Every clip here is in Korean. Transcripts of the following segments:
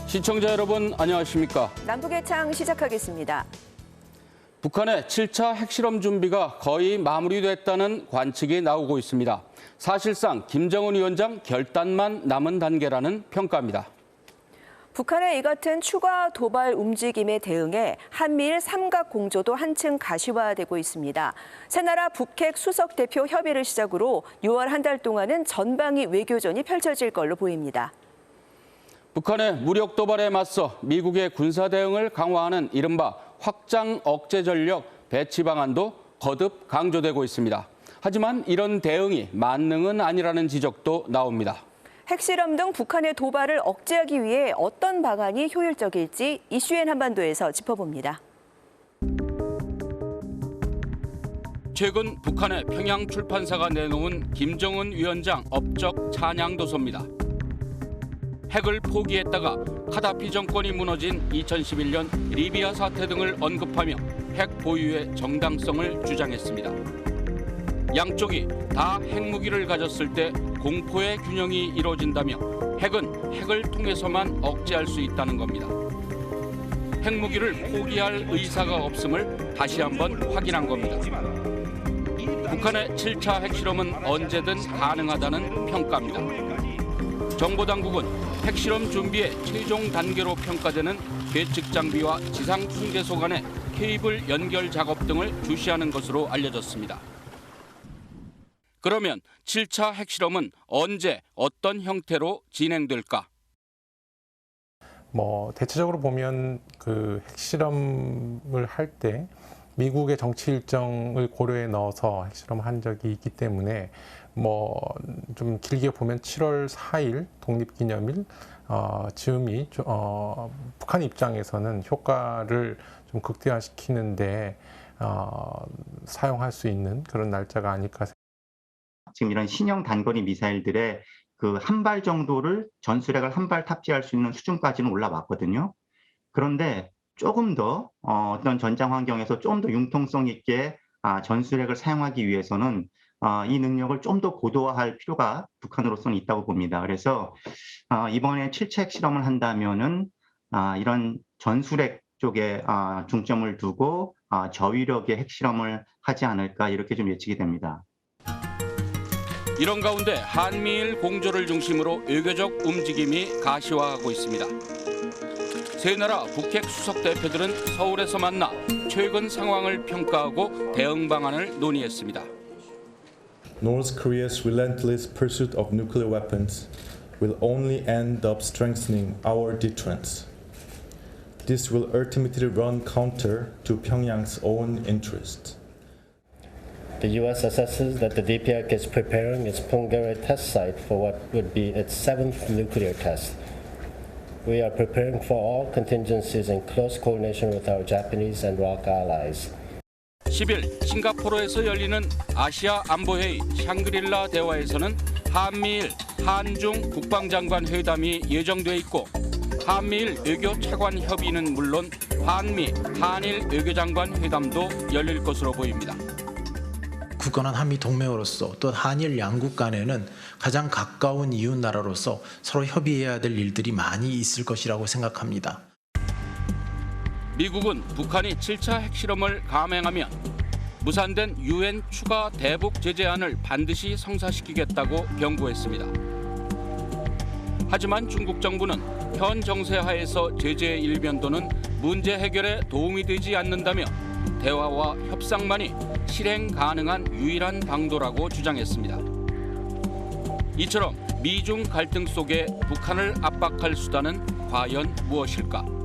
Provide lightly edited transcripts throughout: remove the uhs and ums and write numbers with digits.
시청자 여러분 안녕하십니까? 남북의 창 시작하겠습니다. 북한의 7차 핵실험 준비가 거의 마무리됐다는 관측이 나오고 있습니다. 사실상 김정은 위원장 결단만 남은 단계라는 평가입니다. 북한의 이 같은 추가 도발 움직임에 대응해 한미일 삼각 공조도 한층 가시화되고 있습니다. 새 나라 북핵 수석 대표 협의를 시작으로 6월 한 달 동안은 전방위 외교전이 펼쳐질 걸로 보입니다. 북한의 무력 도발에 맞서 미국의 군사 대응을 강화하는 이른바 확장 억제 전력 배치 방안도 거듭 강조되고 있습니다. 하지만 이런 대응이 만능은 아니라는 지적도 나옵니다. 핵실험 등 북한의 도발을 억제하기 위해 어떤 방안이 효율적일지 이슈엔 한반도에서 짚어봅니다. 최근 북한의 평양 출판사가 내놓은 김정은 위원장 업적 찬양 도서입니다. 핵을 포기했다가 카다피 정권이 무너진 2011년 리비아 사태 등을 언급하며 핵 보유의 정당성을 주장했습니다. 양쪽이 다 핵무기를 가졌을 때 공포의 균형이 이루어진다며 핵은 핵을 통해서만 억제할 수 있다는 겁니다. 핵무기를 포기할 의사가 없음을 다시 한번 확인한 겁니다. 북한의 7차 핵실험은 언제든 가능하다는 평가입니다. 정보당국은 핵실험 준비의 최종 단계로 평가되는 계측 장비와 지상 통제소 간의 케이블 연결 작업 등을 주시하는 것으로 알려졌습니다. 그러면 7차 핵실험은 언제 어떤 형태로 진행될까? 대체적으로 보면 그 핵실험을 할 때 미국의 정치 일정을 고려해 넣어서 핵실험을 한 적이 있기 때문에 좀 길게 보면 7월 4일 독립기념일 즈음이 북한 입장에서는 효과를 좀 극대화시키는데 사용할 수 있는 그런 날짜가 아닐까. 지금 이런 신형 단거리 미사일들의 그 한 발 정도를 전술핵을 한 발 탑재할 수 있는 수준까지는 올라왔거든요. 그런데 조금 더 어떤 전장 환경에서 좀 더 융통성 있게 전술핵을 사용하기 위해서는 이 능력을 좀 더 고도화할 필요가 북한으로서는 있다고 봅니다. 그래서 이번에 7차 핵실험을 한다면은 이런 전술핵 쪽에 중점을 두고 저위력의 핵실험을 하지 않을까 이렇게 좀 예측이 됩니다. 이런 가운데 한미일 공조를 중심으로 외교적 움직임이 가시화하고 있습니다. 세 나라 북핵 수석 대표들은 서울에서 만나 최근 상황을 평가하고 대응 방안을 논의했습니다. North Korea's relentless pursuit of nuclear weapons will only end up strengthening our deterrence. This will ultimately run counter to Pyongyang's own interest. The U.S. assesses that the DPRK is preparing its Punggye test site for what would be its 7th nuclear test. We are preparing for all contingencies in close coordination with our Japanese and ROC allies. 10일 싱가포르에서 열리는 아시아 안보회의 샹그릴라 대화에서는 한미일, 한중 국방장관 회담이 예정돼 있고 한미일 외교 차관 협의는 물론 한미, 한일 외교장관 회담도 열릴 것으로 보입니다. 굳건한 한미 동맹으로서 또 한일 양국 간에는 가장 가까운 이웃 나라로서 서로 협의해야 될 일들이 많이 있을 것이라고 생각합니다. 미국은 북한이 7차 핵실험을 감행하면 무산된 유엔 추가 대북 제재안을 반드시 성사시키겠다고 경고했습니다. 하지만 중국 정부는 현 정세 하에서 제재의 일변도는 문제 해결에 도움이 되지 않는다며 대화와 협상만이 실행 가능한 유일한 방도라고 주장했습니다. 이처럼 미중 갈등 속에 북한을 압박할 수단은 과연 무엇일까?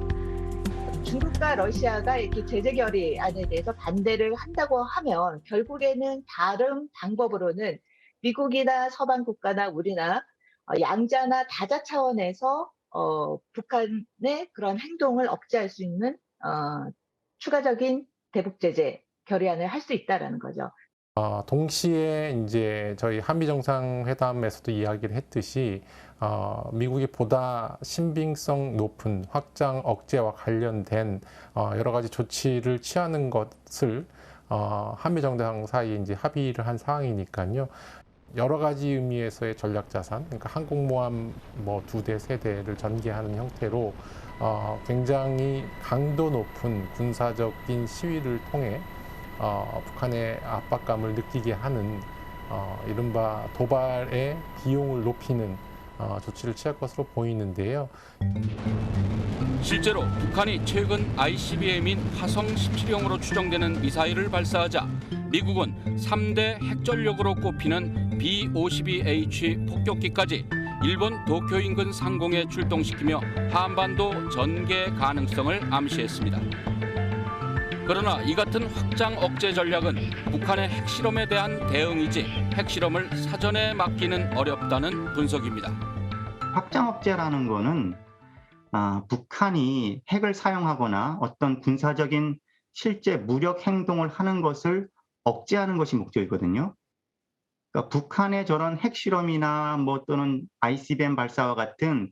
중국과 러시아가 이렇게 제재 결의안에 대해서 반대를 한다고 하면 결국에는 다른 방법으로는 미국이나 서방 국가나 우리나 양자나 다자 차원에서 북한의 그런 행동을 억제할 수 있는 추가적인 대북 제재 결의안을 할 수 있다라는 거죠. 동시에 이제 저희 한미 정상회담에서도 이야기를 했듯이 미국이 보다 신빙성 높은 확장 억제와 관련된 여러 가지 조치를 취하는 것을 한미 정상 사이에 이제 합의를 한 사항이니까요. 여러 가지 의미에서의 전략 자산, 그러니까 항공모함 뭐 2대, 3대를 전개하는 형태로 굉장히 강도 높은 군사적인 시위를 통해 북한의 압박감을 느끼게 하는 이른바 도발의 비용을 높이는 조치를 취할 것으로 보이는데요. 실제로 북한이 최근 ICBM인 화성 17형으로 추정되는 미사일을 발사하자 미국은 3대 핵전력으로 꼽히는 B-52H 폭격기까지 일본 도쿄 인근 상공에 출동시키며 한반도 전개 가능성을 암시했습니다. 그러나 이 같은 확장 억제 전략은 북한의 핵실험에 대한 대응이지 핵실험을 사전에 막기는 어렵다는 분석입니다. 확장 억제라는 거는 북한이 핵을 사용하거나 어떤 군사적인 실제 무력 행동을 하는 것을 억제하는 것이 목적이거든요. 그러니까 북한의 저런 핵실험이나 뭐 또는 ICBM 발사와 같은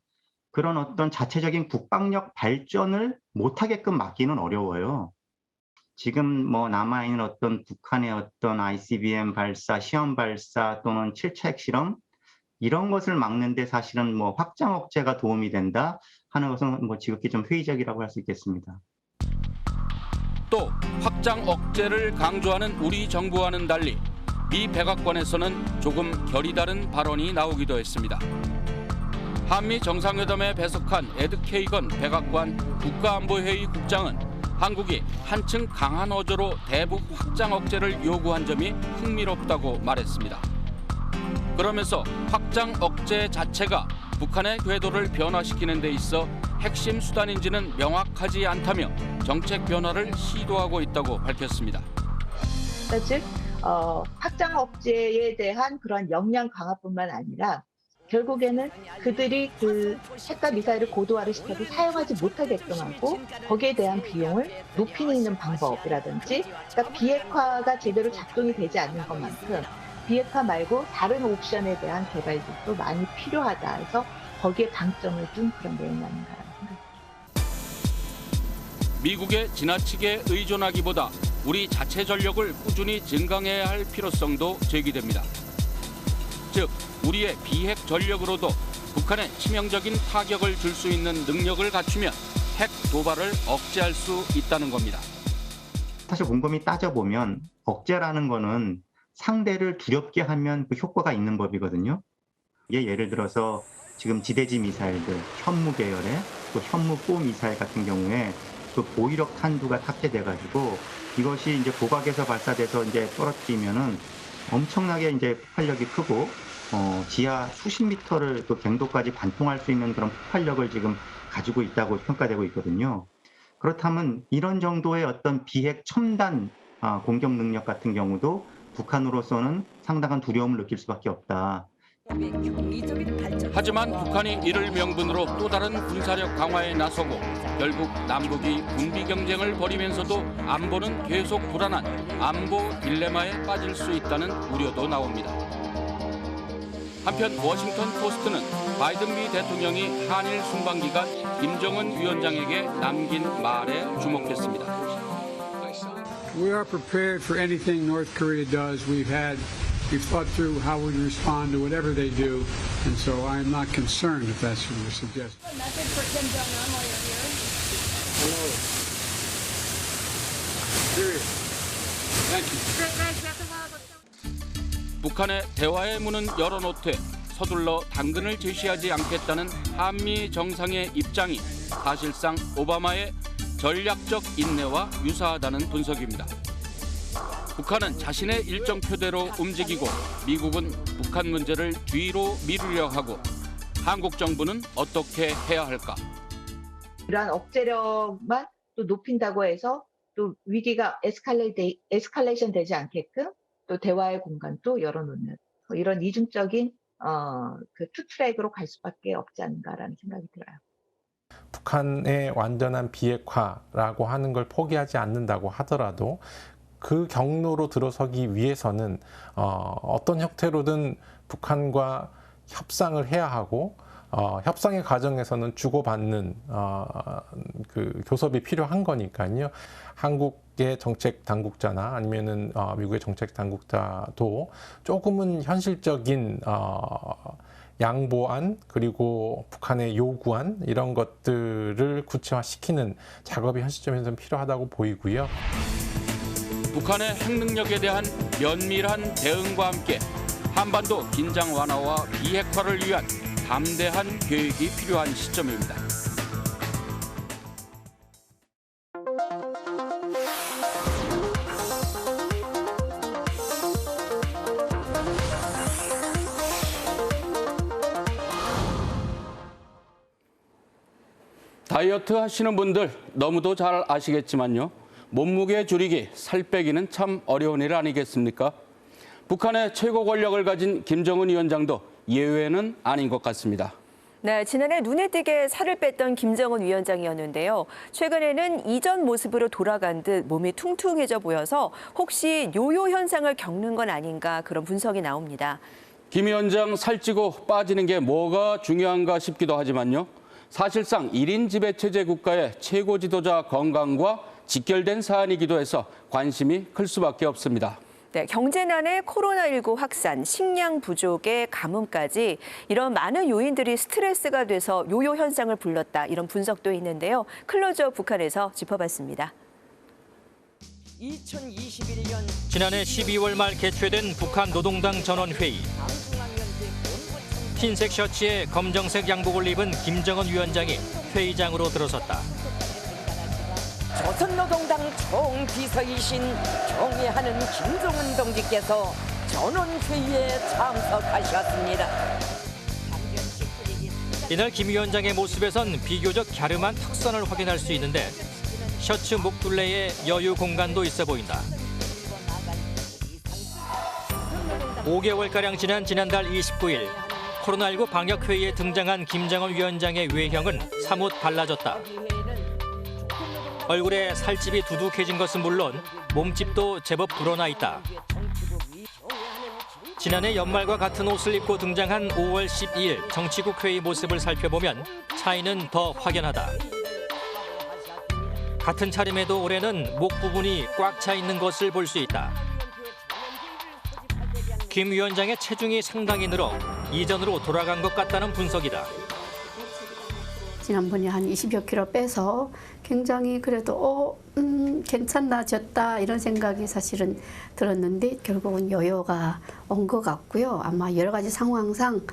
그런 어떤 자체적인 국방력 발전을 못하게끔 막기는 어려워요. 지금 뭐 남아있는 어떤 북한의 어떤 ICBM 발사, 시험 발사 또는 7차 핵실험 이런 것을 막는데 사실은 뭐 확장 억제가 도움이 된다 하는 것은 뭐 지극히 좀 회의적이라고 할 수 있겠습니다. 또 확장 억제를 강조하는 우리 정부와는 달리 미 백악관에서는 조금 결이 다른 발언이 나오기도 했습니다. 한미 정상회담에 배석한 에드 케이건 백악관 국가안보회의 국장은 한국이 한층 강한 어조로 대북 확장 억제를 요구한 점이 흥미롭다고 말했습니다. 그러면서 확장 억제 자체가 북한의 궤도를 변화시키는 데 있어 핵심 수단인지는 명확하지 않다며 정책 변화를 시도하고 있다고 밝혔습니다. 즉 확장 억제에 대한 그런 역량 강화뿐만 아니라 결국에는 그들이 그 핵과 미사일을 고도화를 시켜도 사용하지 못하게끔 하고 거기에 대한 비용을 높이는 방법이라든지 그러니까 비핵화가 제대로 작동이 되지 않는 것만큼 비핵화 말고 다른 옵션에 대한 개발도 많이 필요하다 해서 거기에 방점을 둔 그런 내용이 아닌가라는 생각입니다. 미국에 지나치게 의존하기보다 우리 자체 전력을 꾸준히 증강해야 할 필요성도 제기됩니다. 즉, 우리의 비핵 전력으로도 북한에 치명적인 타격을 줄 수 있는 능력을 갖추면 핵 도발을 억제할 수 있다는 겁니다. 사실 곰곰이 따져보면 억제라는 거는 상대를 두렵게 하면 그 효과가 있는 법이거든요. 이게 예를 들어서 지금 지대지 미사일들, 현무 계열의 또 현무4 미사일 같은 경우에 그 보위력 탄두가 탑재돼가지고 이것이 이제 고각에서 발사돼서 이제 떨어뜨리면은 엄청나게 이제 폭발력이 크고 지하 수십 미터를 그 갱도까지 관통할 수 있는 그런 폭발력을 지금 가지고 있다고 평가되고 있거든요. 그렇다면 이런 정도의 어떤 비핵 첨단 공격 능력 같은 경우도 북한으로서는 상당한 두려움을 느낄 수밖에 없다. 하지만 북한이 이를 명분으로 또 다른 군사력 강화에 나서고 결국 남북이 군비 경쟁을 벌이면서도 안보는 계속 불안한 안보 딜레마에 빠질 수 있다는 우려도 나옵니다. 한편 워싱턴 포스트는 바이든 미 대통령이 한일 순방 기간 김정은 위원장에게 남긴 말에 주목했습니다. We are prepared for anything North Korea does. We've thought through how we respond to whatever they do, and so I'm not concerned if that's what you're suggesting. A message for Kim Jong-un while you're here. Hello. Serious. Thank you. 북한의 대화의 문은 열어놓되 서둘러 당근을 제시하지 않겠다는 한미 정상의 입장이 사실상 오바마의 전략적 인내와 유사하다는 분석입니다. 북한은 자신의 일정표대로 움직이고 미국은 북한 문제를 뒤로 미루려 하고 한국 정부는 어떻게 해야 할까? 이러한 억제력만 또 높인다고 해서 또 위기가 에스컬레이션 되지 않게끔 또 대화의 공간도 열어놓는 이런 이중적인 그 투 트랙으로 갈 수밖에 없지 않은가라는 생각이 들어요. 북한의 완전한 비핵화라고 하는 걸 포기하지 않는다고 하더라도 그 경로로 들어서기 위해서는 어떤 형태로든 북한과 협상을 해야 하고 협상의 과정에서는 주고받는 그 교섭이 필요한 거니까요. 한국의 미국의 정책 당국자나 아니면은 미국의 정책 당국자도 조금은 현실적인 양보안 그리고 북한의 요구안 이런 것들을 구체화시키는 작업이 현 시점에서는 필요하다고 보이고요. 북한의 핵능력에 대한 면밀한 대응과 함께 한반도 긴장 완화와 비핵화를 위한 담대한 계획이 필요한 시점입니다. 다이어트 하시는 분들 너무도 잘 아시겠지만요. 몸무게 줄이기, 살 빼기는 참 어려운 일 아니겠습니까? 북한의 최고 권력을 가진 김정은 위원장도 예외는 아닌 것 같습니다. 네, 지난해 눈에 띄게 살을 뺐던 김정은 위원장이었는데요. 최근에는 이전 모습으로 돌아간 듯 몸이 퉁퉁해져 보여서 혹시 요요 현상을 겪는 건 아닌가 그런 분석이 나옵니다. 김 위원장 살찌고 빠지는 게 뭐가 중요한가 싶기도 하지만요. 사실상 1인 지배체제 국가의 최고 지도자 건강과 직결된 사안이기도 해서 관심이 클 수밖에 없습니다. 네, 경제난에 코로나19 확산, 식량 부족의 가뭄까지 이런 많은 요인들이 스트레스가 돼서 요요 현상을 불렀다. 이런 분석도 있는데요. 클로즈업 북한에서 짚어봤습니다. 2021년 지난해 12월 말 개최된 북한 노동당 전원회의. 흰색 셔츠에 검정색 양복을 입은 김정은 위원장이 회의장으로 들어섰다. 조선노동당 총비서이신 경애하는 김정은 동지께서 전원회의에 참석하셨습니다. 이날 김 위원장의 모습에선 비교적 갸름한 턱선을 확인할 수 있는데 셔츠 목둘레에 여유 공간도 있어 보인다. 5개월가량 지난 지난달 29일 코로나19 방역회의에 등장한 김정은 위원장의 외형은 사뭇 달라졌다. 얼굴에 살집이 두둑해진 것은 물론 몸집도 제법 불어나 있다. 지난해 연말과 같은 옷을 입고 등장한 5월 12일 정치국 회의 모습을 살펴보면 차이는 더 확연하다. 같은 차림에도 올해는 목 부분이 꽉 차 있는 것을 볼 수 있다. 김 위원장의 체중이 상당히 늘어 이전으로 돌아간 것 같다는 분석이다. 지난번에 한 20여 킬로 빼서 굉장히 그래도 괜찮아졌다 이런 생각이 사실은 들었는데 결국은 요요가 온 것 같고요. 아마 여러 가지 상황상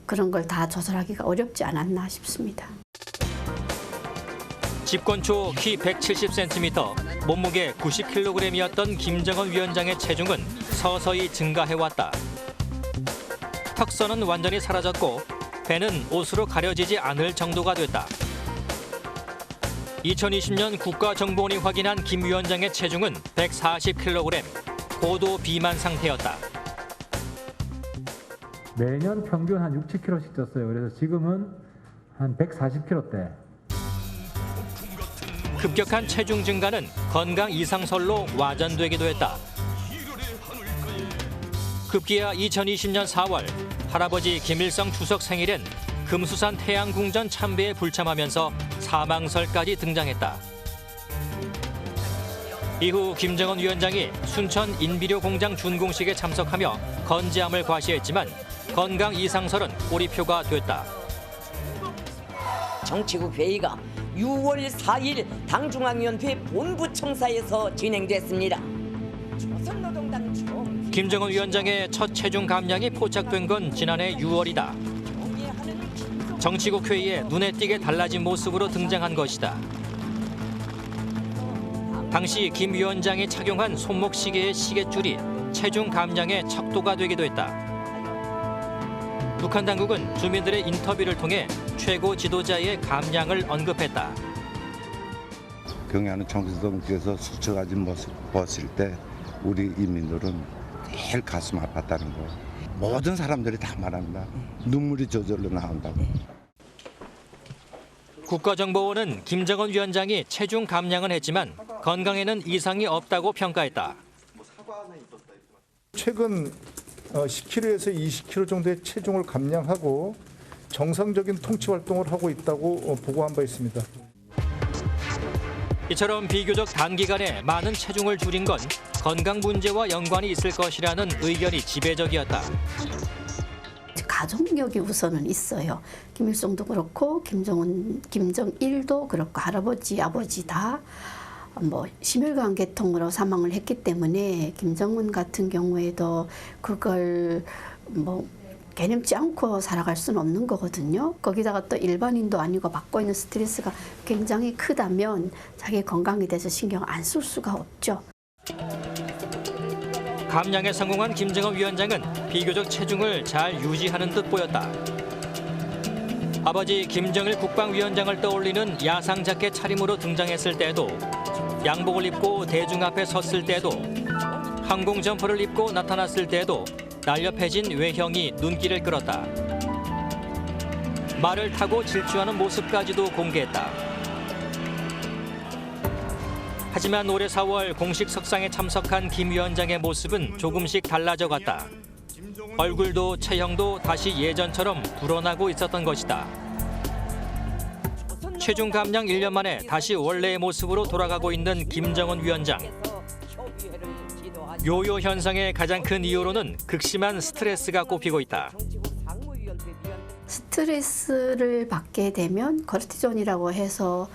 그런 걸 다 조절하기가 어렵지 않았나 싶습니다. 집권 초 키 170cm, 몸무게 90kg이었던 김정은 위원장의 체중은 서서히 증가해왔다. 턱선은 완전히 사라졌고 배는 옷으로 가려지지 않을 정도가 됐다. 2020년 국가정보원이 확인한 김 위원장의 체중은 140kg, 고도 비만 상태였다. 매년 평균 한 6, 7kg씩 쪘어요. 그래서 지금은 한 140kg대. 급격한 체중 증가는 건강 이상설로 와전되기도 했다. 급기야 2020년 4월 할아버지 김일성 주석 생일엔 금수산 태양궁전 참배에 불참하면서 사망설까지 등장했다. 이후 김정은 위원장이 순천 인비료 공장 준공식에 참석하며 건재함을 과시했지만 건강 이상설은 꼬리표가 됐다. 정치국 회의가 6월 4일 당중앙위원회 본부청사에서 진행됐습니다. 조선노동당 김정은 위원장의 첫 체중 감량이 포착된 건 지난해 6월이다. 정치국 회의에 눈에 띄게 달라진 모습으로 등장한 것이다. 당시 김 위원장이 착용한 손목 시계의 시계줄이 체중 감량의 척도가 되기도 했다. 북한 당국은 주민들의 인터뷰를 통해 최고 지도자의 감량을 언급했다. 경애하는 정수동께서 스쳐가진 모습 봤을 때 우리 인민들은 제일 가슴 아팠다는 거. 모든 사람들이 다 말합니다. 눈물이 저절로 나온다고. 국가정보원은 김정은 위원장이 체중 감량은 했지만 건강에는 이상이 없다고 평가했다. 최근 10kg에서 20kg 정도의 체중을 감량하고 정상적인 통치 활동을 하고 있다고 보고한 바 있습니다. 이처럼 비교적 단기간에 많은 체중을 줄인 건 건강 문제와 연관이 있을 것이라는 의견이 지배적이었다. 가족력이 우선은 있어요. 김일성도 그렇고 김정일도 그렇고 할아버지, 아버지 다 심혈관 계통으로 사망을 했기 때문에 김정은 같은 경우에도 그걸 개념치 않고 살아갈 수는 없는 거거든요. 거기다가 또 일반인도 아니고 받고 있는 스트레스가 굉장히 크다면 자기 건강에 대해서 신경 안 쓸 수가 없죠. 감량에 성공한 김정은 위원장은 비교적 체중을 잘 유지하는 듯 보였다. 아버지 김정일 국방위원장을 떠올리는 야상 자켓 차림으로 등장했을 때도, 양복을 입고 대중 앞에 섰을 때도, 항공 점퍼를 입고 나타났을 때도 날렵해진 외형이 눈길을 끌었다. 말을 타고 질주하는 모습까지도 공개했다. 하지만 올해 4월 공식 석상에 참석한 김 위원장의 모습은 조금씩 달라져 갔다. 얼굴도 체형도 다시 예전처럼 불어나고 있었던 것이다. 체중 감량 1년 만에 다시 원래의 모습으로 돌아가고 있는 김정은 위원장. 요요 현상의 가장 큰 이유로는 극심한 스트레스가 꼽히고 있다. 스트레스를 받게 되면 코르티존이라고 해서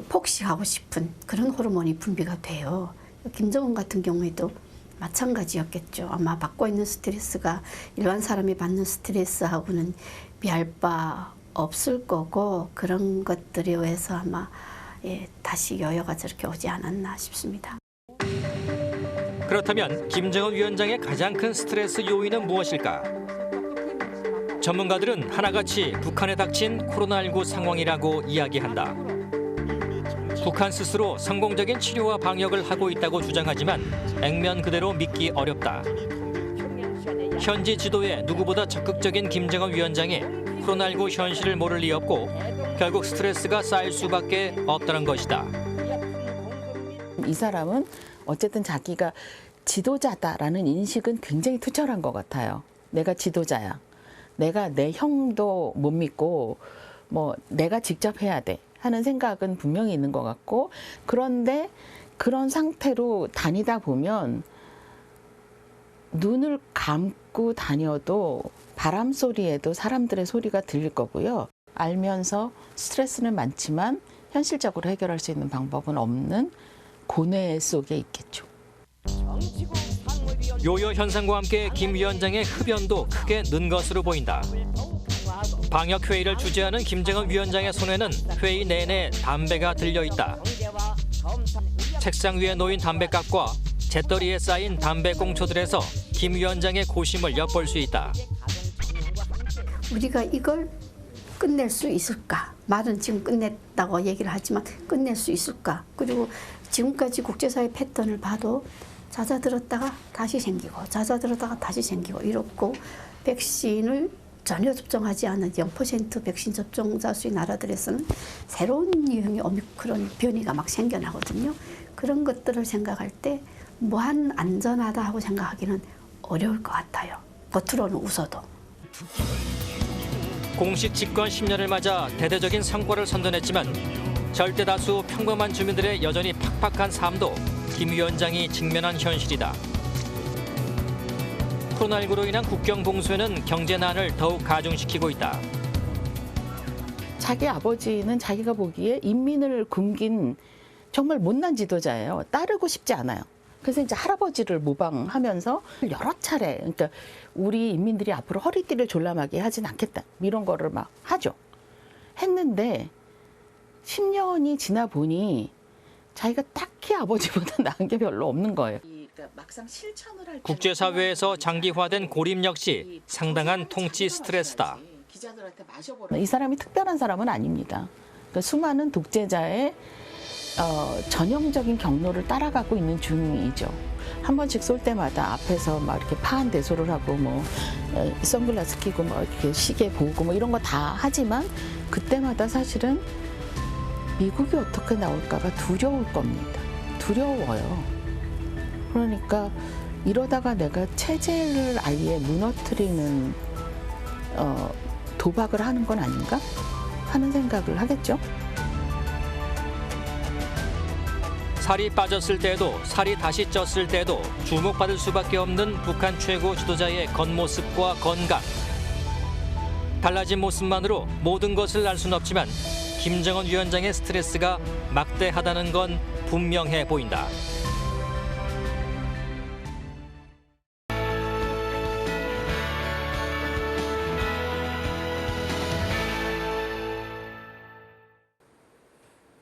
폭식하고 싶은 그런 호르몬이 분비가 돼요. 김정은 같은 경우에도 마찬가지였겠죠. 아마 받고 있는 스트레스가 일반 사람이 받는 스트레스하고는 비할 바 없을 거고, 그런 것들에 의해서 아마 다시 여여가 저렇게 오지 않았나 싶습니다. 그렇다면 김정은 위원장의 가장 큰 스트레스 요인은 무엇일까? 전문가들은 하나같이 북한에 닥친 코로나19 상황이라고 이야기한다. 북한 스스로 성공적인 치료와 방역을 하고 있다고 주장하지만 액면 그대로 믿기 어렵다. 현지 지도에 누구보다 적극적인 김정은 위원장이 코로나19 현실을 모를 리 없고 결국 스트레스가 쌓일 수밖에 없다는 것이다. 이 사람은 어쨌든 자기가 지도자다라는 인식은 굉장히 투철한 것 같아요. 내가 지도자야. 내가 내 형도 못 믿고 내가 직접 해야 돼 하는 생각은 분명히 있는 것 같고, 그런데 그런 상태로 다니다 보면 눈을 감고 다녀도 바람 소리에도 사람들의 소리가 들릴 거고요. 알면서 스트레스는 많지만 현실적으로 해결할 수 있는 방법은 없는 고뇌 속에 있겠죠. 요요 현상과 함께 김 위원장의 흡연도 크게 는 것으로 보인다. 방역 회의를 주재하는 김정은 위원장의 손에는 회의 내내 담배가 들려 있다. 책상 위에 놓인 담배값과 재떨이에 쌓인 담배 꽁초들에서 김 위원장의 고심을 엿볼 수 있다. 우리가 이걸 끝낼 수 있을까? 말은 지금 끝냈다고 얘기를 하지만 끝낼 수 있을까? 그리고 지금까지 국제사회 패턴을 봐도 잦아들었다가 다시 생기고 잦아들었다가 다시 생기고 이렇고, 백신을 전혀 접종하지 않은 0% 백신 접종자 수의 나라들에서는 새로운 유형의 오미크론 변이가 막 생겨나거든요. 그런 것들을 생각할 때 무한 안전하다 하고 생각하기는 어려울 것 같아요. 겉으로는 웃어도. 공식 집권 10년을 맞아 대대적인 성과를 선전했지만 절대 다수 평범한 주민들의 여전히 팍팍한 삶도 김 위원장이 직면한 현실이다. 코로나19로 인한 국경 봉쇄는 경제난을 더욱 가중시키고 있다. 자기 아버지는 자기가 보기에 인민을 굶긴 정말 못난 지도자예요. 따르고 싶지 않아요. 그래서 이제 할아버지를 모방하면서 여러 차례, 그러니까 우리 인민들이 앞으로 허리띠를 졸라매게 하진 않겠다, 이런 거를 막 하죠. 했는데 10년이 지나 보니 자기가 딱히 아버지보다 나은 게 별로 없는 거예요. 막상 실천을 할 국제사회에서 장기화된 고립 역시 상당한 통치 스트레스다. 이 사람이 특별한 사람은 아닙니다. 그러니까 수많은 독재자의 전형적인 경로를 따라가고 있는 중이죠. 한 번씩 쏠 때마다 앞에서 막 이렇게 파한대소를 하고 선글라스 끼고 이렇게 시계 보고 이런 거 다 하지만 그때마다 사실은 미국이 어떻게 나올까가 두려울 겁니다. 두려워요. 그러니까 이러다가 내가 체제를 아예 무너뜨리는 도박을 하는 건 아닌가 하는 생각을 하겠죠. 살이 빠졌을 때도 살이 다시 쪘을 때도 주목받을 수밖에 없는 북한 최고 지도자의 겉모습과 건강. 달라진 모습만으로 모든 것을 알 수는 없지만 김정은 위원장의 스트레스가 막대하다는 건 분명해 보인다.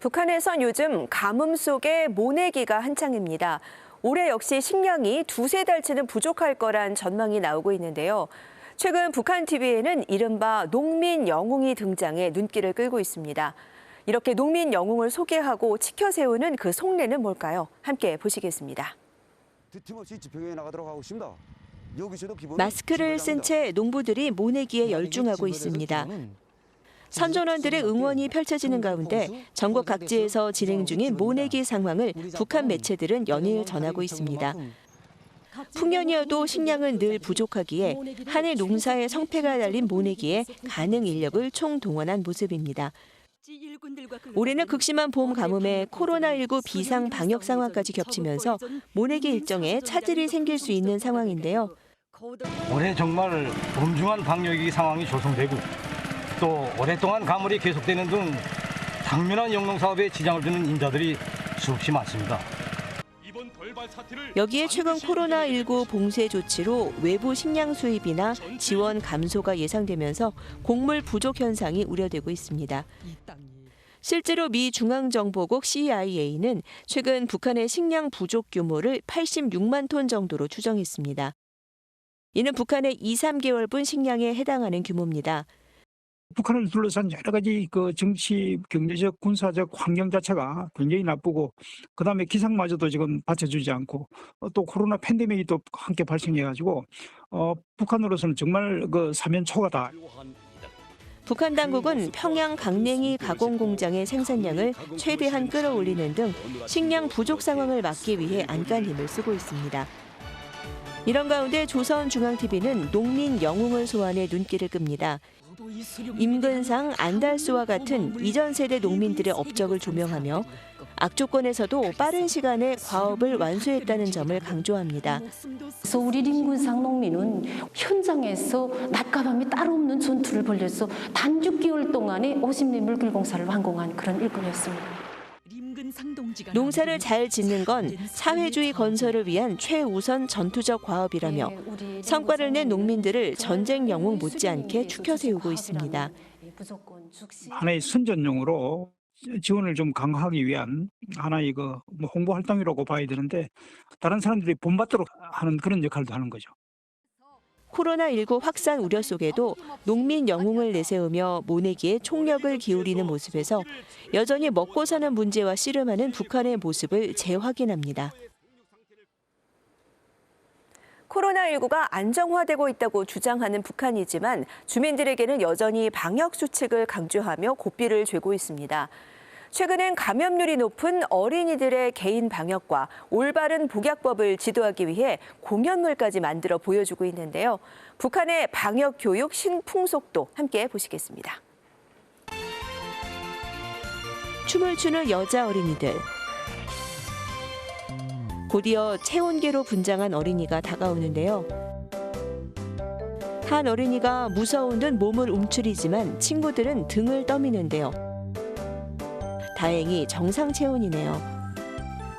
북한에선 요즘 가뭄 속에 모내기가 한창입니다. 올해 역시 식량이 두세 달치는 부족할 거란 전망이 나오고 있는데요. 최근 북한 TV에는 이른바 농민 영웅이 등장해 눈길을 끌고 있습니다. 이렇게 농민 영웅을 소개하고 치켜 세우는 그 속내는 뭘까요? 함께 보시겠습니다. 마스크를 쓴 채 농부들이 모내기에 열중하고 있습니다. 선전원들의 응원이 펼쳐지는 가운데 전국 각지에서 진행 중인 모내기 상황을 북한 매체들은 연일 전하고 있습니다. 풍년이어도 식량은 늘 부족하기에 한해 농사의 성패가 달린 모내기에 가능 인력을 총동원한 모습입니다. 올해는 극심한 봄 가뭄에 코로나19 비상 방역 상황까지 겹치면서 모내기 일정에 차질이 생길 수 있는 상황인데요. 올해 정말 엄중한 방역이 상황이 조성되고 또 오랫동안 가물이 계속되는 등 당면한 영농사업에 지장을 주는 인자들이 수없이 많습니다. 여기에 최근 코로나19 봉쇄 조치로 외부 식량 수입이나 지원 감소가 예상되면서 곡물 부족 현상이 우려되고 있습니다. 실제로 미 중앙정보국 CIA는 최근 북한의 식량 부족 규모를 86만 톤 정도로 추정했습니다. 이는 북한의 2-3개월분 식량에 해당하는 규모입니다. 북한을 둘러싼 여러 가지 그 정치, 경제적, 군사적 환경 자체가 굉장히 나쁘고 그다음에 기상마저도 지금 받쳐주지 않고 또 코로나 팬데믹이 또 함께 발생해가지고 북한으로서는 정말 그 사면초가다. 북한 당국은 평양 강냉이 가공 공장의 생산량을 최대한 끌어올리는 등 식량 부족 상황을 막기 위해 안간힘을 쓰고 있습니다. 이런 가운데 조선중앙TV는 농민 영웅을 소환해 눈길을 끕니다. 임근상, 안달수와 같은 이전 세대 농민들의 업적을 조명하며 악조건에서도 빠른 시간에 과업을 완수했다는 점을 강조합니다. 그래서 우리 임근상 농민은 현장에서 낮과 밤이 따로 없는 전투를 벌여서 단 6개월 동안에 50리 물길공사를 완공한 그런 일꾼이었습니다. 농사를 잘 짓는 건 사회주의 건설을 위한 최우선 전투적 과업이라며 성과를 낸 농민들을 전쟁 영웅 못지않게 추켜 세우고 있습니다. 하나의 선전용으로 지원을 좀 강화하기 위한 하나의 그 홍보 활동이라고 봐야 되는데 다른 사람들이 본받도록 하는 그런 역할도 하는 거죠. 코로나19 확산 우려 속에도 농민 영웅을 내세우며 모내기에 총력을 기울이는 모습에서 여전히 먹고 사는 문제와 씨름하는 북한의 모습을 재확인합니다. 코로나19가 안정화되고 있다고 주장하는 북한이지만 주민들에게는 여전히 방역 수칙을 강조하며 고삐를 죄고 있습니다. 최근엔 감염률이 높은 어린이들의 개인 방역과 올바른 복약법을 지도하기 위해 공연물까지 만들어 보여주고 있는데요. 북한의 방역 교육 신풍속도 함께 보시겠습니다. 춤을 추는 여자 어린이들. 곧이어 체온계로 분장한 어린이가 다가오는데요. 한 어린이가 무서운 듯 몸을 움츠리지만 친구들은 등을 떠미는데요. 다행히 정상 체온이네요.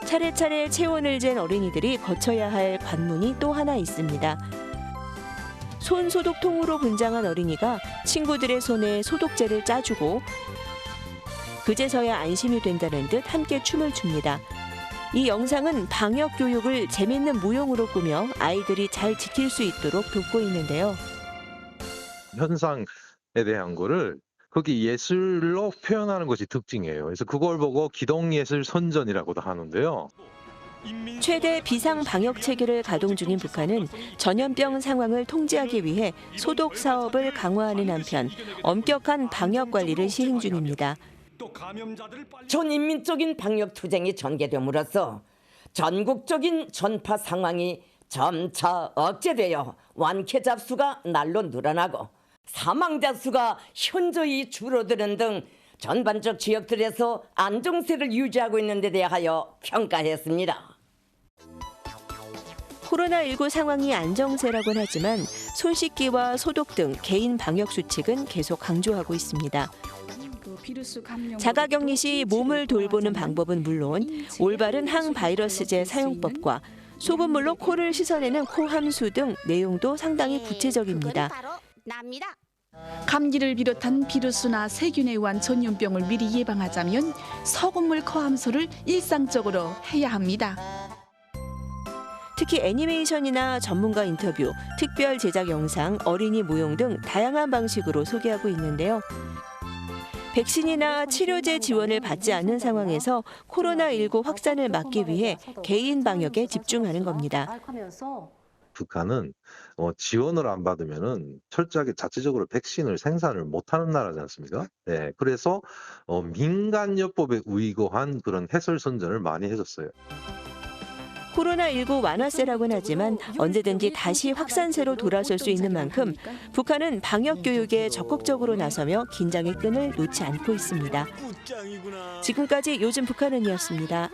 차례차례 체온을 잰 어린이들이 거쳐야 할 관문이 또 하나 있습니다. 손 소독통으로 분장한 어린이가 친구들의 손에 소독제를 짜주고 그제서야 안심이 된다는 듯 함께 춤을 춥니다. 이 영상은 방역 교육을 재밌는 무용으로 꾸며 아이들이 잘 지킬 수 있도록 돕고 있는데요. 현상에 대한 거를 거기 예술로 표현하는 것이 특징이에요. 그래서 그걸 보고 기동예술 선전이라고도 하는데요. 최대 비상 방역 체계를 가동 중인 북한은 전염병 상황을 통제하기 위해 소독 사업을 강화하는 한편 엄격한 방역 관리를 시행 중입니다. 전인민적인 방역 투쟁이 전개됨으로써 전국적인 전파 상황이 점차 억제되어 완쾌자 수가 날로 늘어나고 사망자 수가 현저히 줄어드는 등 전반적 지역들에서 안정세를 유지하고 있는 데 대하여 평가했습니다. 코로나19 상황이 안정세라고는 하지만 손 씻기와 소독 등 개인 방역 수칙은 계속 강조하고 있습니다. 자가격리 시 몸을 돌보는 방법은 물론 올바른 항바이러스제 사용법과 소금물로 코를 씻어내는 코 함수 등 내용도 상당히 구체적입니다. 감기를 비롯한 비루스나 세균에 의한 전염병을 미리 예방하자면 소금물 코 함수를 일상적으로 해야 합니다. 특히 애니메이션이나 전문가 인터뷰, 특별 제작 영상, 어린이 무용 등 다양한 방식으로 소개하고 있는데요. 백신이나 치료제 지원을 받지 않는 상황에서 코로나19 확산을 막기 위해 개인 방역에 집중하는 겁니다. 북한은 지원을 안 받으면은 철저하게 자체적으로 백신을 생산을 못하는 나라지 않습니까? 네, 그래서 민간요법에 의거한 그런 해설선전을 많이 해줬어요. 코로나19 완화세라고는 하지만 언제든지 다시 확산세로 돌아설 수 있는 만큼 북한은 방역 교육에 적극적으로 나서며 긴장의 끈을 놓지 않고 있습니다. 지금까지 요즘 북한은이었습니다.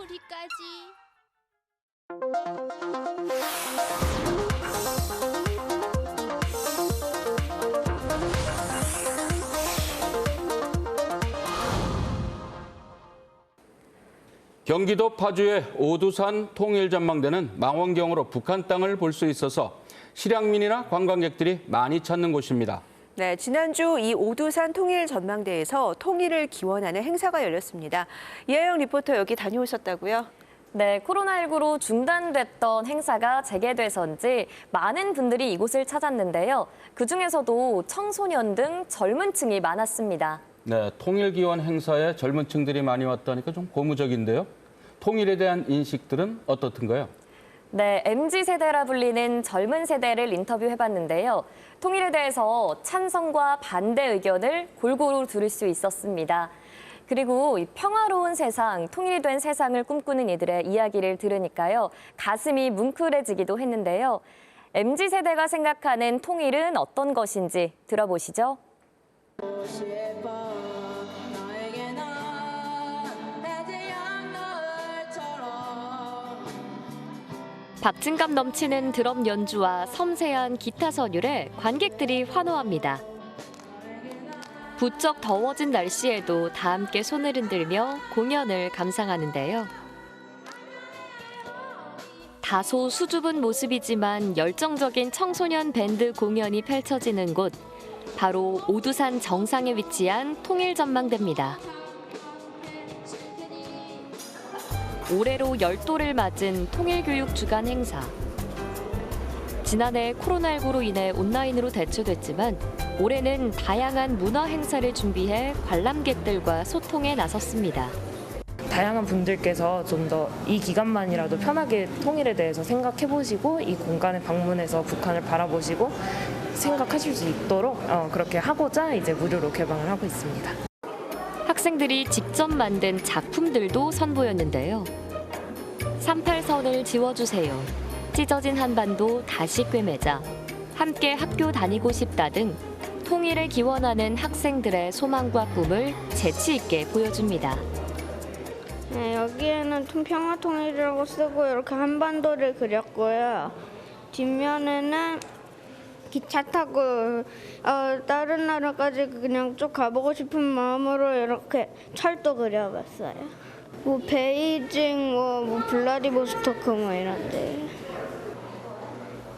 경기도 파주의 오두산 통일전망대는 망원경으로 북한 땅을 볼 수 있어서 실향민이나 관광객들이 많이 찾는 곳입니다. 네, 지난주 이 오두산 통일전망대에서 통일을 기원하는 행사가 열렸습니다. 이하영 리포터 여기 다녀오셨다고요? 네, 코로나19로 중단됐던 행사가 재개돼서인지 많은 분들이 이곳을 찾았는데요. 그중에서도 청소년 등 젊은 층이 많았습니다. 네, 통일 기원 행사에 젊은 층들이 많이 왔다니까 좀 고무적인데요. 통일에 대한 인식들은 어떻던가요? 네, MZ세대라 불리는 젊은 세대를 인터뷰해봤는데요. 통일에 대해서 찬성과 반대 의견을 골고루 들을 수 있었습니다. 그리고 이 평화로운 세상, 통일이 된 세상을 꿈꾸는 이들의 이야기를 들으니까요. 가슴이 뭉클해지기도 했는데요. MZ세대가 생각하는 통일은 어떤 것인지 들어보시죠. 박진감 넘치는 드럼 연주와 섬세한 기타 선율에 관객들이 환호합니다. 부쩍 더워진 날씨에도 다 함께 손을 흔들며 공연을 감상하는데요. 다소 수줍은 모습이지만 열정적인 청소년 밴드 공연이 펼쳐지는 곳, 바로 오두산 정상에 위치한 통일전망대입니다. 올해로 10도를 맞은 통일교육 주간 행사. 지난해 코로나19로 인해 온라인으로 대체됐지만 올해는 다양한 문화 행사를 준비해 관람객들과 소통에 나섰습니다. 다양한 분들께서 좀 더 이 기간만이라도 편하게 통일에 대해서 생각해보시고 이 공간에 방문해서 북한을 바라보시고 생각하실 수 있도록 그렇게 하고자 이제 무료로 개방을 하고 있습니다. 학생들이 직접 만든 작품들도 선보였는데요. 38선을 지워주세요. 찢어진 한반도 다시 꿰매자. 함께 학교 다니고 싶다 등 통일을 기원하는 학생들의 소망과 꿈을 재치 있게 보여줍니다. 네, 여기에는 평화통일이라고 쓰고 이렇게 한반도를 그렸고요. 뒷면에는 기차 타고 다른 나라까지 그냥 쭉 가보고 싶은 마음으로 이렇게 철도 그려봤어요. 뭐 베이징, 뭐 블라디보스토크 뭐 이런데.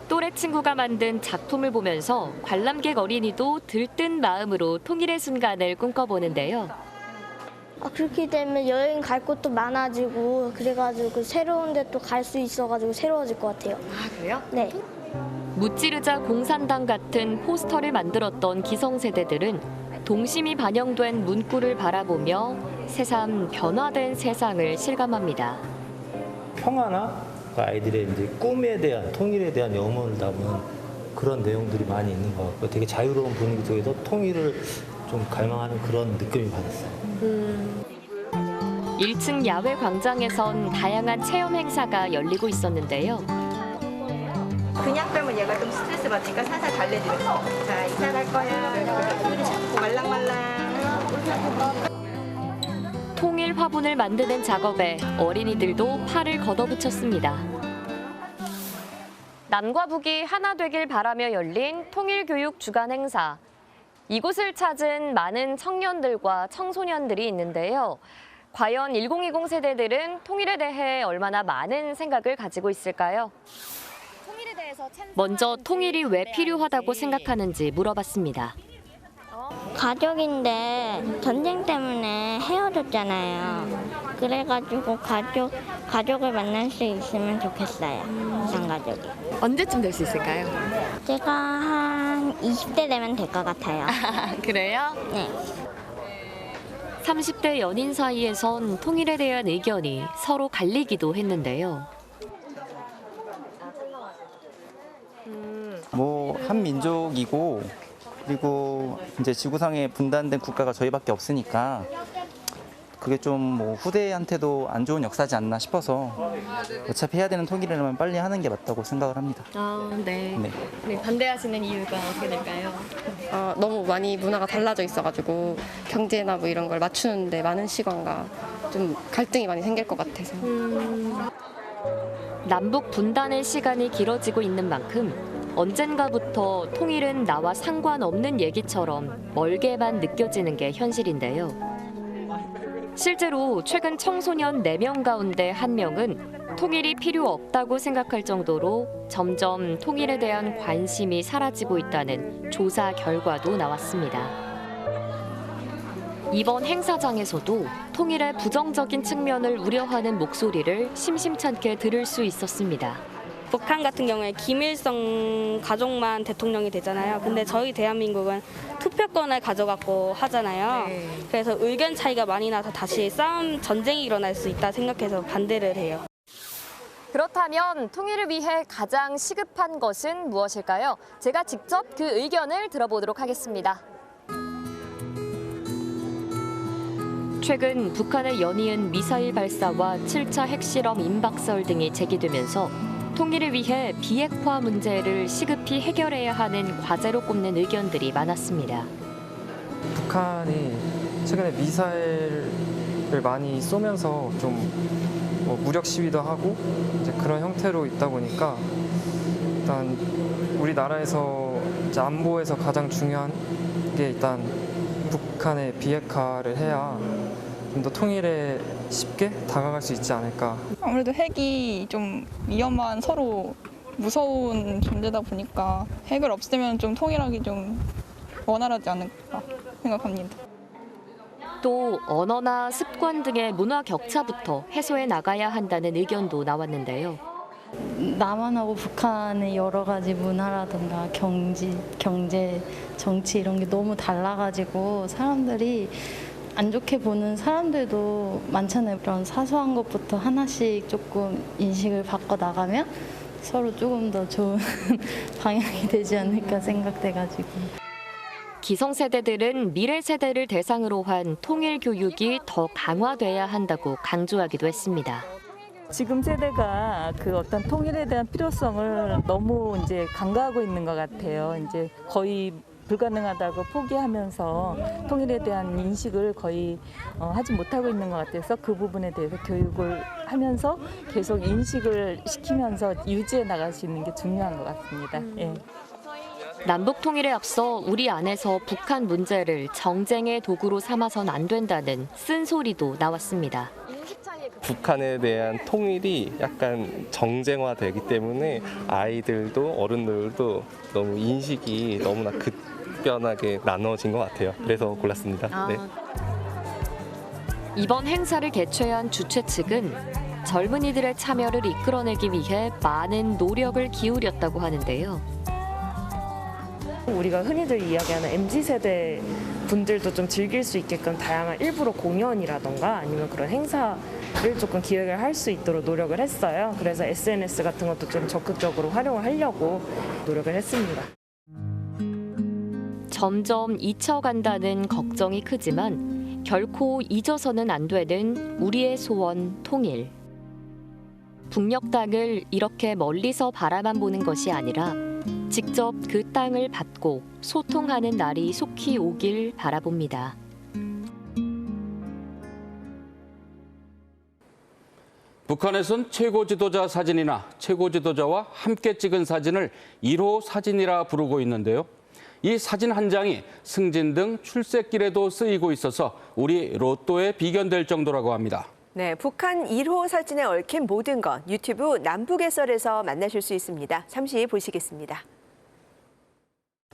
또래 친구가 만든 작품을 보면서 관람객 어린이도 들뜬 마음으로 통일의 순간을 꿈꿔보는데요. 그렇게 되면 여행 갈 곳도 많아지고 그래가지고 새로운 데 또 갈 수 있어가지고 새로워질 것 같아요. 아, 그래요? 네. 무찌르자 공산당 같은 포스터를 만들었던 기성세대들은 동심이 반영된 문구를 바라보며 새삼 변화된 세상을 실감합니다. 평화나 아이들의 이제 꿈에 대한 통일에 대한 염원을 담은 그런 내용들이 많이 있는 것 같고 되게 자유로운 분위기 속에서 통일을 좀 갈망하는 그런 느낌을 받았어요. 1층 야외 광장에선 다양한 체험 행사가 열리고 있었는데요. 그냥 빼면 얘가 좀 스트레스 받으니까 살살 달래주면서 자, 이사 갈 거야. 우리 자꾸 말랑말랑. 통일 화분을 만드는 작업에 어린이들도 팔을 걷어붙였습니다. 남과 북이 하나 되길 바라며 열린 통일교육 주간 행사. 이곳을 찾은 많은 청년들과 청소년들이 있는데요. 과연 1020 세대들은 통일에 대해 얼마나 많은 생각을 가지고 있을까요? 먼저 통일이 왜 필요하다고 생각하는지 물어봤습니다. 가족인데 전쟁 때문에 헤어졌잖아요. 그래가지고 가족을 만날 수 있으면 좋겠어요. 이상 가족이. 언제쯤 될 수 있을까요? 제가 한 20대 되면 될 것 같아요. 그래요? 네. 30대 연인 사이에선 통일에 대한 의견이 서로 갈리기도 했는데요. 한 민족이고 그리고 이제 지구상에 분단된 국가가 저희밖에 없으니까 그게 좀 후대한테도 안 좋은 역사지 않나 싶어서 어차피 해야 되는 통일이라면 빨리 하는 게 맞다고 생각을 합니다. 네. 네. 반대하시는 이유가 어떻게 될까요? 너무 많이 문화가 달라져 있어가지고 경제나 이런 걸 맞추는데 많은 시간과 좀 갈등이 많이 생길 것 같아서. 남북 분단의 시간이 길어지고 있는 만큼 언젠가부터 통일은 나와 상관없는 얘기처럼 멀게만 느껴지는 게 현실인데요. 실제로 최근 청소년 4명 가운데 1명은 통일이 필요 없다고 생각할 정도로 점점 통일에 대한 관심이 사라지고 있다는 조사 결과도 나왔습니다. 이번 행사장에서도 통일의 부정적인 측면을 우려하는 목소리를 심심찮게 들을 수 있었습니다. 북한 같은 경우에 김일성 가족만 대통령이 되잖아요. 근데 저희 대한민국은 투표권을 가져갖고 하잖아요. 그래서 의견 차이가 많이 나서 다시 전쟁이 일어날 수 있다 생각해서 반대를 해요. 그렇다면 통일을 위해 가장 시급한 것은 무엇일까요? 제가 직접 그 의견을 들어보도록 하겠습니다. 최근 북한의 연이은 미사일 발사와 7차 핵실험 임박설 등이 제기되면서 통일을 위해 비핵화 문제를 시급히 해결해야 하는 과제로 꼽는 의견들이 많았습니다. 북한이 최근에 미사일을 많이 쏘면서 좀 무력 시위도 하고 이제 그런 형태로 있다 보니까 일단 우리나라에서 이제 안보에서 가장 중요한 게 일단 북한의 비핵화를 해야 좀 더 통일에 쉽게 다가갈 수 있지 않을까. 아무래도 핵이 좀 위험한 서로 무서운 존재다 보니까 핵을 없애면 좀 통일하기 좀 원활하지 않을까 생각합니다. 또 언어나 습관 등의 문화 격차부터 해소해 나가야 한다는 의견도 나왔는데요. 남한하고 북한의 여러 가지 문화라든가 경제, 정치 이런 게 너무 달라가지고 사람들이 안 좋게 보는 사람들도 많잖아요. 그런 사소한 것부터 하나씩 조금 인식을 바꿔 나가면 서로 조금 더 좋은 방향이 되지 않을까 생각돼가지고. 기성세대들은 미래 세대를 대상으로 한 통일 교육이 더 강화돼야 한다고 강조하기도 했습니다. 지금 세대가 그 어떤 통일에 대한 필요성을 너무 이제 간과하고 있는 것 같아요. 이제 거의 불가능하다고 포기하면서 통일에 대한 인식을 거의 하지 못하고 있는 것 같아서 그 부분에 대해서 교육을 하면서 계속 인식을 시키면서 유지해 나갈 수 있는 게 중요한 것 같습니다. 예. 남북 통일에 앞서 우리 안에서 북한 문제를 정쟁의 도구로 삼아선 안 된다는 쓴소리도 나왔습니다. 북한에 대한 통일이 약간 정쟁화되기 때문에 아이들도 어른들도 너무 인식이 너무나 급변하게 나눠진 것 같아요. 그래서 골랐습니다. 네. 이번 행사를 개최한 주최 측은 젊은이들의 참여를 이끌어내기 위해 많은 노력을 기울였다고 하는데요. 우리가 흔히들 이야기하는 MZ세대 분들도 좀 즐길 수 있게끔 다양한 일부러 공연이라던가 아니면 그런 행사를 조금 기획을 할 수 있도록 노력을 했어요. 그래서 SNS 같은 것도 좀 적극적으로 활용을 하려고 노력을 했습니다. 점점 잊혀간다는 걱정이 크지만 결코 잊어서는 안 되는 우리의 소원 통일. 북녘 땅을 이렇게 멀리서 바라만 보는 것이 아니라 직접 그 땅을 받고 소통하는 날이 속히 오길 바라봅니다. 북한에선 최고 지도자 사진이나 최고 지도자와 함께 찍은 사진을 1호 사진이라 부르고 있는데요. 이 사진 한 장이 승진 등 출세길에도 쓰이고 있어서 우리 로또에 비견될 정도라고 합니다. 네, 북한 1호 사진에 얽힌 모든 것 유튜브 남북해설에서 만나실 수 있습니다. 잠시 보시겠습니다.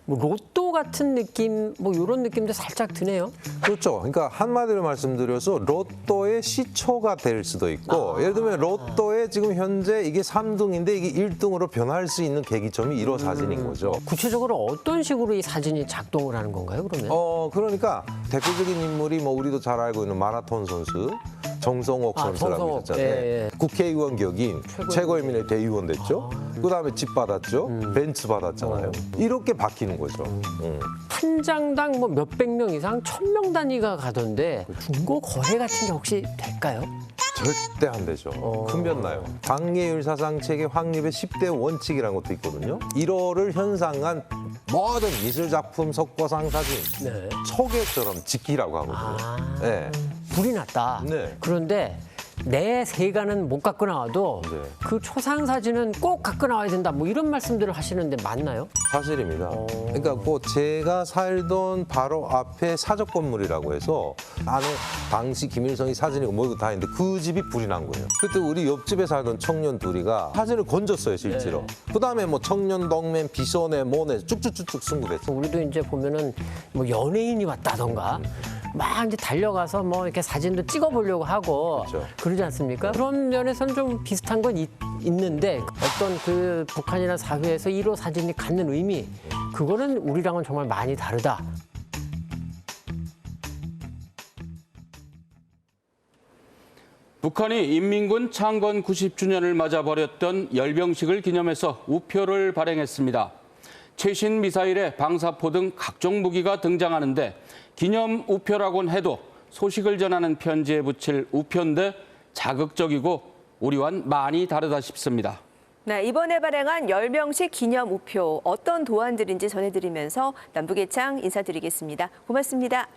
뭐 로또 같은 느낌, 뭐 이런 느낌도 살짝 드네요. 그렇죠. 그러니까 한마디로 말씀드려서 로또의 시초가 될 수도 있고, 예를 들면 로또에 지금 현재 이게 3등인데 이게 1등으로 변할 수 있는 계기점이 1호 사진인 거죠. 구체적으로 어떤 식으로 이 사진이 작동을 하는 건가요, 그러면? 그러니까 대표적인 인물이 뭐 우리도 잘 알고 있는 마라톤 선수 정성옥 선수라고 있었잖아요. 예. 국회의원 격인 최고인민의 대의원 됐죠. 그다음에 집 받았죠. 벤츠 받았잖아요. 이렇게 바뀌는 거죠. 한 장당 뭐 몇백 명 이상, 1000명 단위가 가던데 중고 거래 같은 게 혹시 될까요? 절대 안 되죠. 큰 나요. 방해율 사상 체계 확립의 10대 원칙이라는 것도 있거든요. 1호를 현상한 모든 미술 작품, 석고상 사진 초계처럼 지키라고 하거든요. 네. 불이 났다. 네. 그런데 내 세간은 못 갖고 나와도 그 초상 사진은 꼭 갖고 나와야 된다. 뭐 이런 말씀들을 하시는데 맞나요? 사실입니다. 그러니까 그 제가 살던 바로 앞에 사적 건물이라고 해서 안에 당시 김일성이 사진이고 뭐고 다 있는데 그 집이 불이 난 거예요. 그때 우리 옆집에 살던 청년 둘이가 사진을 건졌어요, 실제로. 그다음에 뭐 청년 동맹, 비선회, 모네 쭉쭉쭉쭉 승부됐죠. 우리도 이제 보면은 뭐 연예인이 왔다던가 막 이제 달려가서 뭐 이렇게 사진도 찍어보려고 하고 그러지 않습니까? 그런 면에서는 좀 비슷한 건 있는데 어떤 그 북한이나 사회에서 1호 사진이 갖는 의미 그거는 우리랑은 정말 많이 다르다. 북한이 인민군 창건 90주년을 맞아 벌였던 열병식을 기념해서 우표를 발행했습니다. 최신 미사일에 방사포 등 각종 무기가 등장하는데 기념 우표라곤 해도 소식을 전하는 편지에 붙일 우표인데 자극적이고 우리와는 많이 다르다 싶습니다. 네, 이번에 발행한 열병식 기념 우표 어떤 도안들인지 전해드리면서 남북의 창 인사드리겠습니다. 고맙습니다.